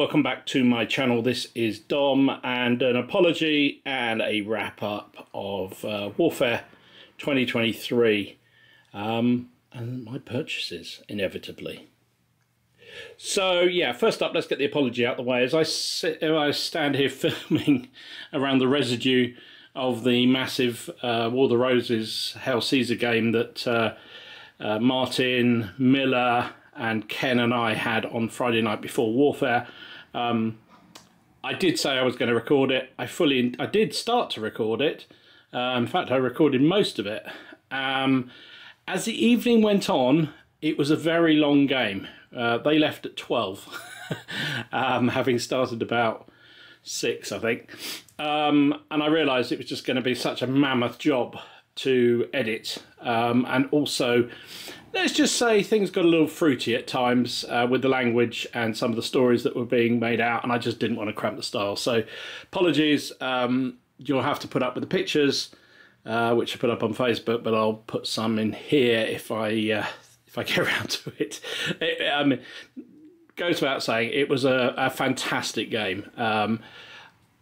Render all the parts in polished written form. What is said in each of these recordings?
welcome back to my channel. This is Dom, and an apology and a wrap up of Warfare 2023 and my purchases, inevitably. So yeah, first up, let's get the apology out of the way. As I stand here filming around the residue of the massive War of the Roses Hail Caesar game that Martin, Miller and Ken and I had on Friday night before Warfare. I did say I was going to record it. I did start to record it. In fact, I recorded most of it. As the evening went on, it was a very long game. They left at 12, having started about 6, I think. And I realised it was just going to be such a mammoth job to edit. And also, let's just say things got a little fruity at times with the language and some of the stories that were being made out, and I just didn't want to cramp the style. So apologies, you'll have to put up with the pictures, which I put up on Facebook, but I'll put some in here if I get around to it. Goes without saying, it was a fantastic game.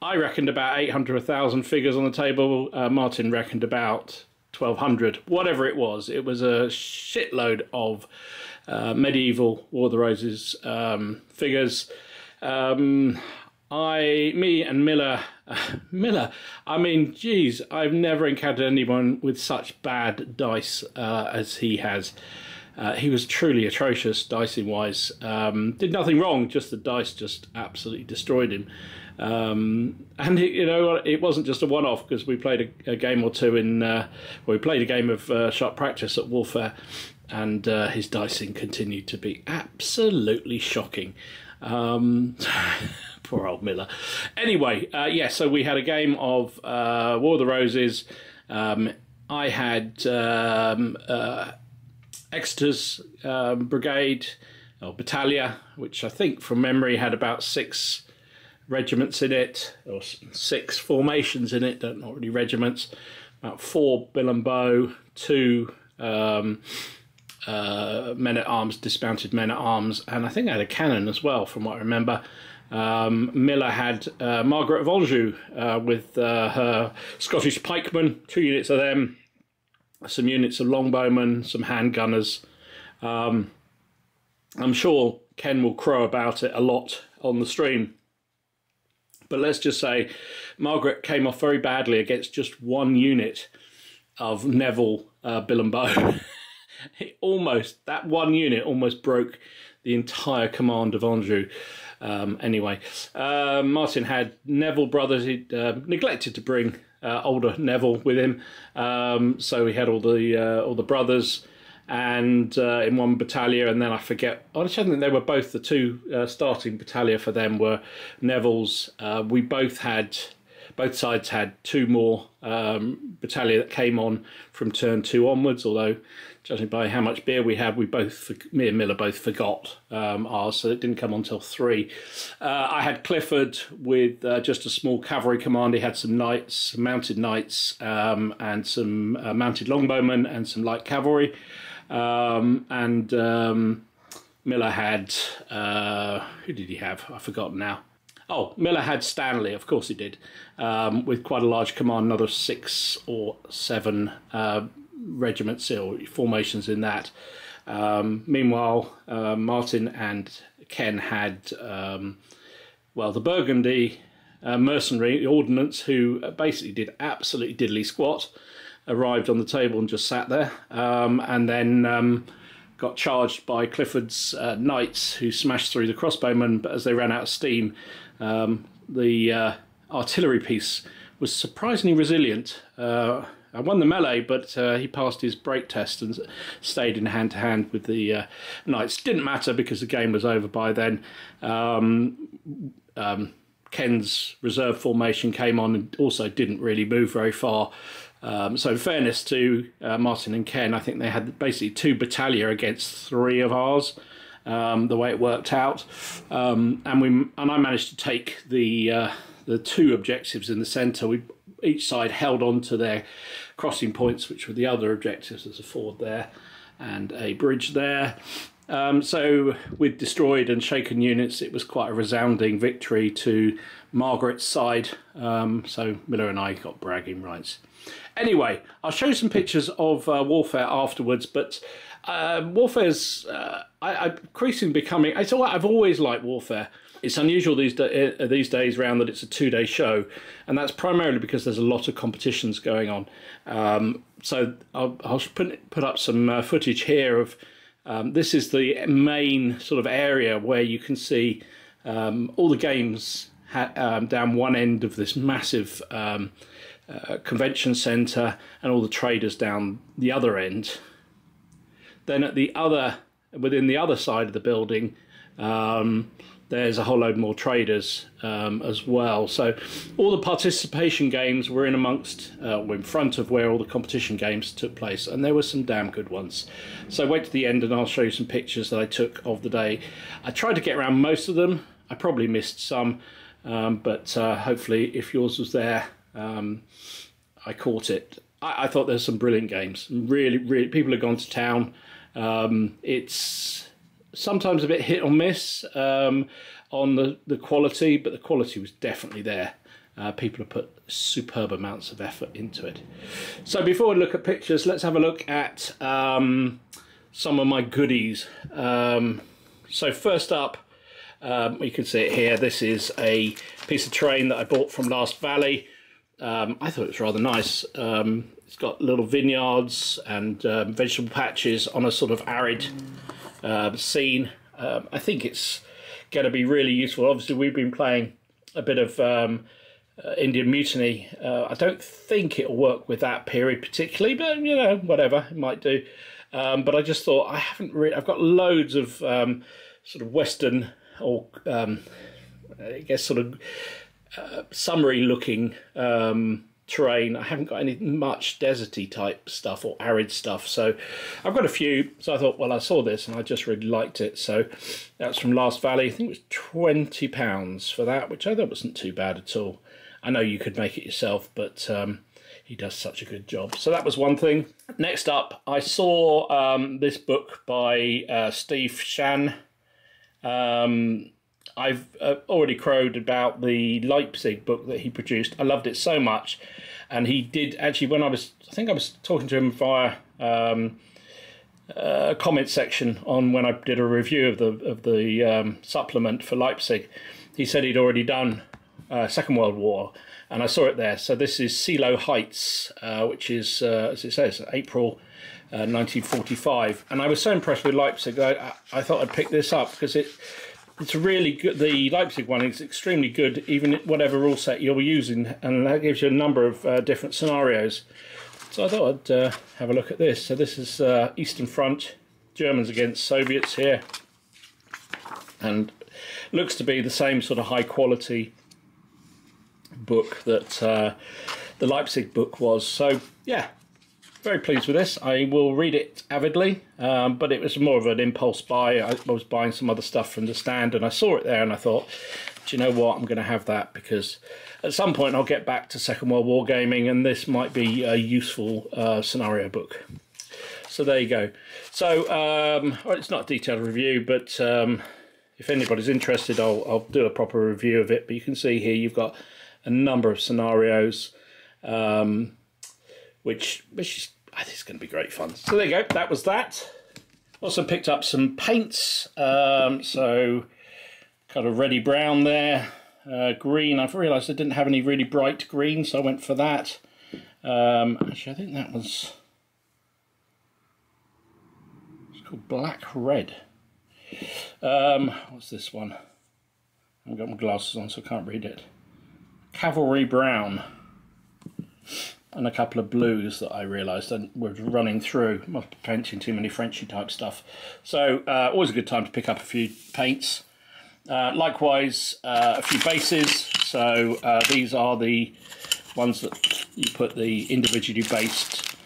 I reckoned about 800, 1,000 figures on the table. Martin reckoned about 1,200, whatever it was. It was a shitload of medieval War of the Roses figures. Me and Miller, I mean, geez, I've never encountered anyone with such bad dice as he has. He was truly atrocious dicing-wise. Did nothing wrong, just the dice just absolutely destroyed him. And it wasn't just a one-off, because we played a game or two we played a game of sharp practice at Warfare, and his dicing continued to be absolutely shocking. Poor old Miller. Anyway, yeah, so we had a game of War of the Roses. I had Exeter's brigade, or battalia, which I think from memory had about 6 regiments in it, or 6 formations in it, not really regiments. About 4 bill and bow, 2 men-at-arms, dismounted men-at-arms, and I think I had a cannon as well, from what I remember. Miller had Margaret of Anjou with her Scottish pikemen, 2 units of them, some units of longbowmen, some handgunners. I'm sure Ken will crow about it a lot on the stream. But let's just say Margaret came off very badly against just 1 unit of Neville bill and bow. That 1 unit almost broke the entire command of Anjou. Anyway, Martin had Neville brothers. He'd neglected to bring older Neville with him, so he had all the brothers, and in one battalion, and then I forget. I think they were both the 2 starting battalion for them were Neville's. Both sides had 2 more battalion that came on from turn 2 onwards. Although, judging by how much beer we had, me and Miller both forgot ours, so it didn't come on till 3. I had Clifford with just a small cavalry command. He had some knights, some mounted knights, and some mounted longbowmen and some light cavalry. And Miller had who did he have? I've forgotten now. Oh, Miller had Stanley, of course he did, with quite a large command, another 6 or 7 regiments or formations in that. Meanwhile, Martin and Ken had, the Burgundy mercenary ordnance, who basically did absolutely diddly squat, arrived on the table and just sat there, and then got charged by Clifford's knights, who smashed through the crossbowmen, but as they ran out of steam, the artillery piece was surprisingly resilient. I won the melee, but he passed his break test and stayed in hand-to-hand with the knights. Didn't matter, because the game was over by then. Ken's reserve formation came on and also didn't really move very far. So in fairness to Martin and Ken, I think they had basically 2 battalion against 3 of ours, the way it worked out. And I managed to take the 2 objectives in the centre. Each side held on to their crossing points, which were the other objectives. There's a ford there and a bridge there. So with destroyed and shaken units, it was quite a resounding victory to Margaret's side. So Miller and I got bragging rights. Anyway, I'll show you some pictures of warfare afterwards, but warfare's increasingly becoming... I've always liked warfare. It's unusual these days around that it's a 2-day show, and that's primarily because there's a lot of competitions going on. So I'll put up some footage here of... this is the main sort of area where you can see all the games down one end of this massive convention centre, and all the traders down the other end. Then at within the other side of the building, there's a whole load more traders as well. So all the participation games were were in front of where all the competition games took place, and there were some damn good ones. So I went to the end, and I'll show you some pictures that I took of the day. I tried to get around most of them. I probably missed some, but hopefully if yours was there, I caught it. I thought there's some brilliant games. Really, people have gone to town. It's sometimes a bit hit or miss on the quality, but the quality was definitely there. People have put superb amounts of effort into it. So before we look at pictures, let's have a look at some of my goodies. So first up, you can see it here. This is a piece of terrain that I bought from Last Valley. I thought it was rather nice. It's got little vineyards and vegetable patches on a sort of arid scene. I think it's going to be really useful. Obviously, we've been playing a bit of Indian Mutiny. I don't think it'll work with that period particularly, but you know, whatever, it might do. But I just thought I've got loads of sort of Western or I guess sort of summery looking terrain. I haven't got any much deserty type stuff or arid stuff, so I've got a few. So I thought, well, I saw this and I just really liked it, so that's from Last Valley. I think it was £20 for that, which I thought wasn't too bad at all. I know you could make it yourself, but he does such a good job. So that was one thing. Next up, I saw this book by Steve Shan. I've already crowed about the Leipzig book that he produced. I loved it so much, and he did actually, when I think I was talking to him via a comment section on when I did a review of the supplement for Leipzig. He said he'd already done Second World War, and I saw it there. So this is Silo Heights, which is, as it says, April 1945, and I was so impressed with Leipzig that I thought I'd pick this up because it's really good. The Leipzig one is extremely good, even whatever rule set you're using, and that gives you a number of different scenarios. So I thought I'd have a look at this. So this is Eastern Front, Germans against Soviets here, and looks to be the same sort of high quality book that the Leipzig book was. So yeah, very pleased with this. I will read it avidly, but it was more of an impulse buy. I was buying some other stuff from the stand, and I saw it there, and I thought, do you know what, I'm going to have that, because at some point I'll get back to Second World War gaming, and this might be a useful scenario book. So there you go. So well, it's not a detailed review, but if anybody's interested, I'll do a proper review of it. But you can see here you've got a number of scenarios, which is, I think it's going to be great fun. So there you go, that was that. Also picked up some paints, so kind of reddy brown there, green. I've realised I didn't have any really bright green, so I went for that. Actually, I think that was, it's called Black Red. What's this one? I haven't got my glasses on, so I can't read it. Cavalry Brown. And a couple of blues that I realised were running through. Must be painting too many Frenchy type stuff. So always a good time to pick up a few paints. Likewise, a few bases. So these are the ones that you put the individually based,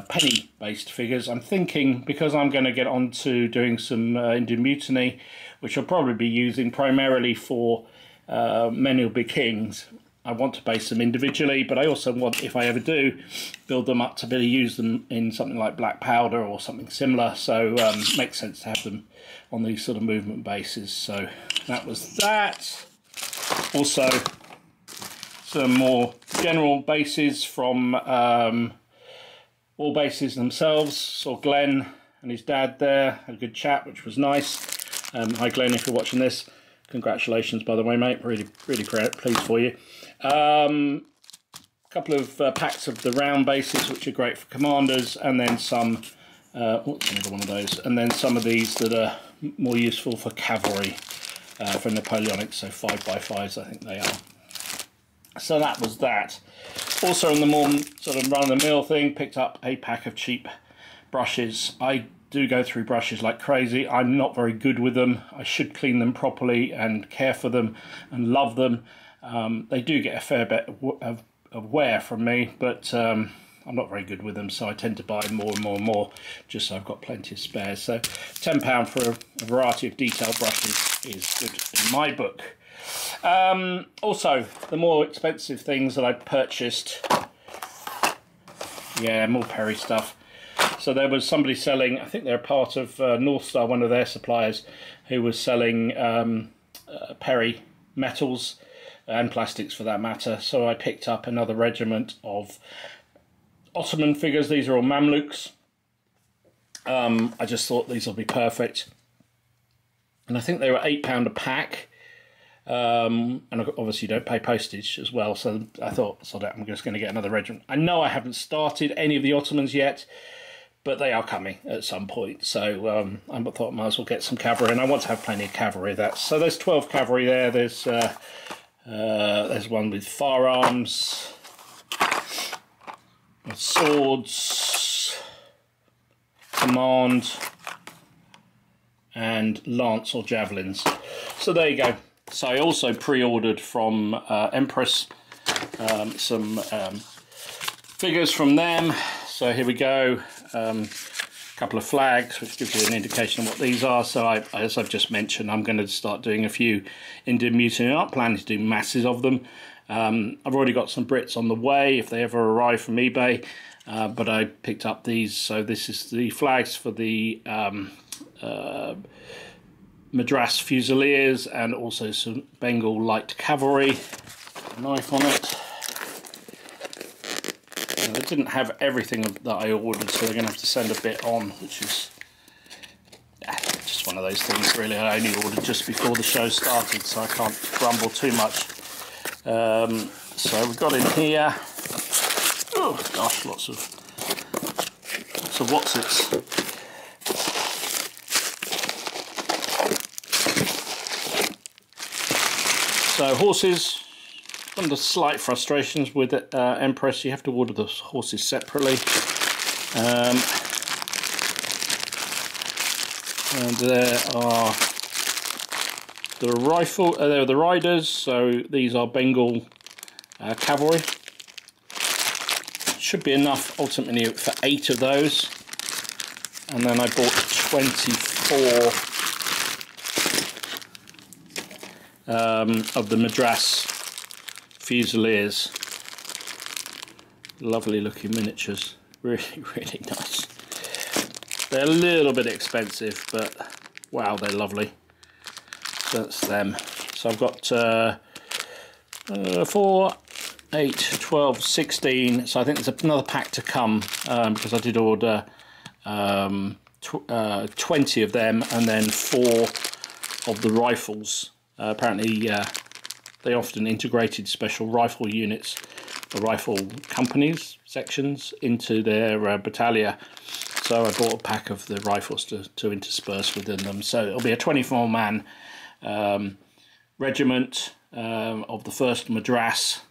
penny-based figures. I'm thinking, because I'm going to get on to doing some Indian Mutiny, which I'll probably be using primarily for Men Who'll Be Kings, I want to base them individually, but I also want, if I ever do, build them up to be able to use them in something like black powder or something similar. So makes sense to have them on these sort of movement bases. So that was that. Also, some more general bases from all bases themselves. Saw Glenn and his dad there, had a good chat, which was nice. Hi Glenn, if you're watching this. Congratulations, by the way, mate. Really pleased for you. A couple of packs of the round bases, which are great for commanders, and then some. What's another one of those? And then some of these that are more useful for cavalry, for Napoleonic. So 5x5s, I think they are. So that was that. Also, in the more sort of run-of-the-mill thing, picked up a pack of cheap brushes. I do go through brushes like crazy. I'm not very good with them. I should clean them properly and care for them and love them. They do get a fair bit of wear from me, but I'm not very good with them, so I tend to buy more and more and more just so I've got plenty of spares. So £10 for a variety of detailed brushes is good in my book. Also, the more expensive things that I purchased, yeah, more Perry stuff. So there was somebody selling, I think they're part of North Star, one of their suppliers, who was selling Perry metals and plastics for that matter. So I picked up another regiment of Ottoman figures. These are all Mamluks. I just thought these will be perfect. And I think they were £8 a pack. And obviously you don't pay postage as well. So I thought, so I'm just going to get another regiment. I know I haven't started any of the Ottomans yet, but they are coming at some point. So I thought I might as well get some cavalry, and I want to have plenty of cavalry. So there's 12 cavalry there. There's one with firearms, with swords, command, and lance or javelins. So there you go. So I also pre-ordered from Empress some figures from them. So here we go. A couple of flags, which gives you an indication of what these are. So as I've just mentioned, I'm going to start doing a few Indian Mutiny. I'm not planning to do masses of them. I've already got some Brits on the way if they ever arrive from eBay. But I picked up these. So this is the flags for the Madras Fusiliers and also some Bengal Light Cavalry. A knife on it. They didn't have everything that I ordered, so they're going to have to send a bit on, which is just one of those things really. I only ordered just before the show started, so I can't grumble too much. So we've got in here, oh gosh, lots of what's-its. So horses. One of the slight frustrations with Empress, you have to order the horses separately. And there are there are the riders. So these are Bengal cavalry. Should be enough ultimately for 8 of those. And then I bought 24 of the Madras Fusiliers. Lovely looking miniatures, really nice. They're a little bit expensive, but wow, they're lovely. So that's them. So I've got 4, 8, 12, 16. So I think there's another pack to come because I did order 20 of them and then 4 of the rifles. Apparently they often integrated special rifle units, or rifle companies, sections, into their battalion. So I bought a pack of the rifles to intersperse within them. So it'll be a 24-man regiment of the 1st Madras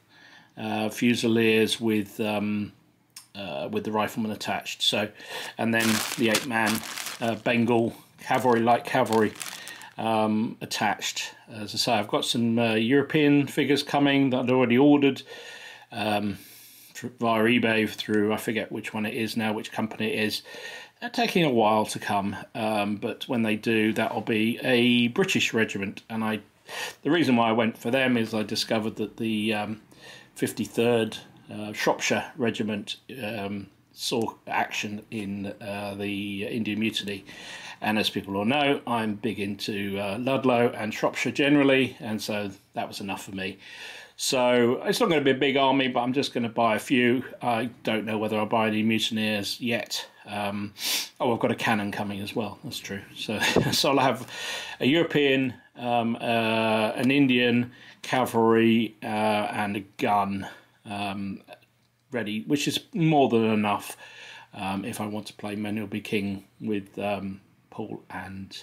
Fusiliers with the riflemen attached. So, and then the 8-man Bengal cavalry, light cavalry, attached. As I say, I've got some European figures coming that I'd already ordered via eBay through, I forget which one it is now, which company it is. They're taking a while to come, but when they do, that'll be a British regiment. And the reason why I went for them is I discovered that the 53rd Shropshire Regiment saw action in the Indian Mutiny. And as people all know, I'm big into Ludlow and Shropshire generally, and so that was enough for me. So it's not going to be a big army, but I'm just going to buy a few. I don't know whether I'll buy any mutineers yet. Oh, I've got a cannon coming as well. That's true. So, so I'll have a European, an Indian, cavalry, and a gun ready, which is more than enough if I want to play Men Will Be King with Paul and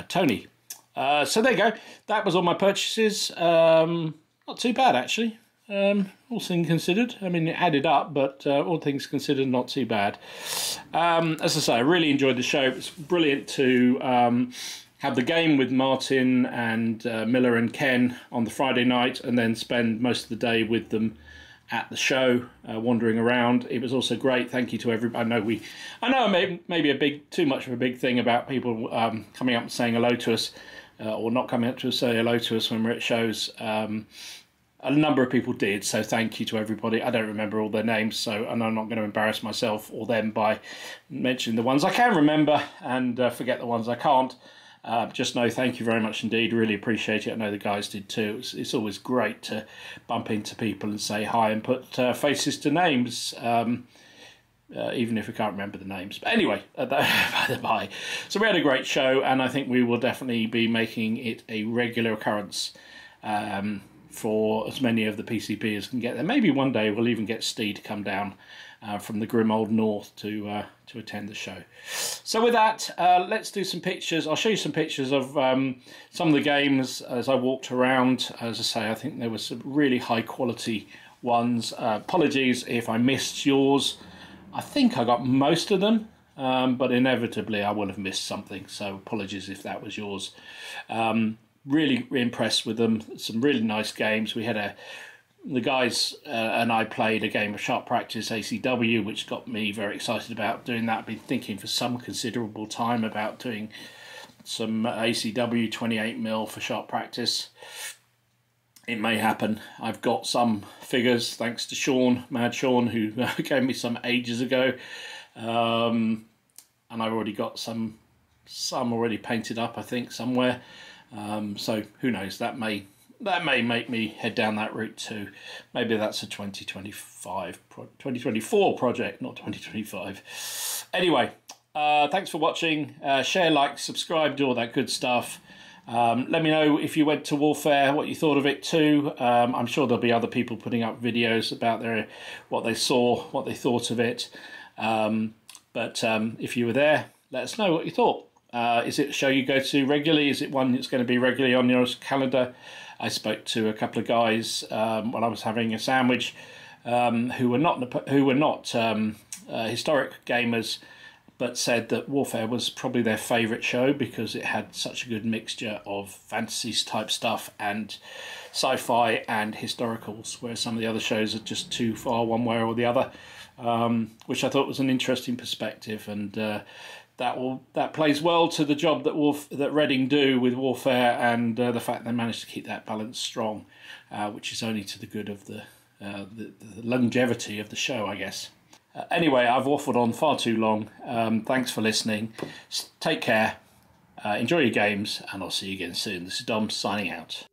Tony. So there you go. That was all my purchases. Not too bad, actually. All things considered. I mean, it added up, but all things considered, not too bad. As I say, I really enjoyed the show. It was brilliant to have the game with Martin and Miller and Ken on the Friday night, and then spend most of the day with them at the show, wandering around. It was also great. Thank you to everybody. I know I made maybe too much of a big thing about people coming up and saying hello to us, or not coming up to us, say hello to us when we're at shows. A number of people did, so thank you to everybody. I don't remember all their names, and I'm not going to embarrass myself or them by mentioning the ones I can remember and forget the ones I can't. Just know thank you very much indeed. Really appreciate it. I know the guys did too. It's always great to bump into people and say hi and put faces to names, even if we can't remember the names. But anyway, by the by. So we had a great show, and I think we will definitely be making it a regular occurrence for as many of the PCP as can get there. Maybe one day we'll even get Steve to come down from the grim old north to attend the show. So with that, let's do some pictures. I'll show you some pictures of some of the games as I walked around. As I say, I think there were some really high quality ones. Apologies if I missed yours. I think I got most of them, but inevitably I will have missed something, so apologies if that was yours. Really impressed with them. Some really nice games. We had the guys and I played a game of Sharp Practice ACW, which got me very excited about doing that. I've been thinking for some considerable time about doing some ACW 28mm for Sharp Practice. It may happen. I've got some figures thanks to Sean, Mad Sean, who gave me some ages ago, and I've already got some already painted up, I think, somewhere. So who knows? That may make me head down that route too. Maybe that's a 2024 project, not 2025. Anyway, thanks for watching. Share, like, subscribe, do all that good stuff. Let me know if you went to Warfare, what you thought of it too. I'm sure there'll be other people putting up videos about what they saw, what they thought of it. But if you were there, let us know what you thought. Is it a show you go to regularly? Is it one that's going to be regularly on your calendar? I spoke to a couple of guys when I was having a sandwich who were not historic gamers, but said that Warfare was probably their favourite show because it had such a good mixture of fantasy type stuff and sci-fi and historicals, whereas some of the other shows are just too far one way or the other, which I thought was an interesting perspective, and that plays well to the job that Reading do with Warfare, and the fact they managed to keep that balance strong, which is only to the good of the longevity of the show, I guess. Anyway, I've waffled on far too long. Thanks for listening. Take care. Enjoy your games, and I'll see you again soon. This is Dom signing out.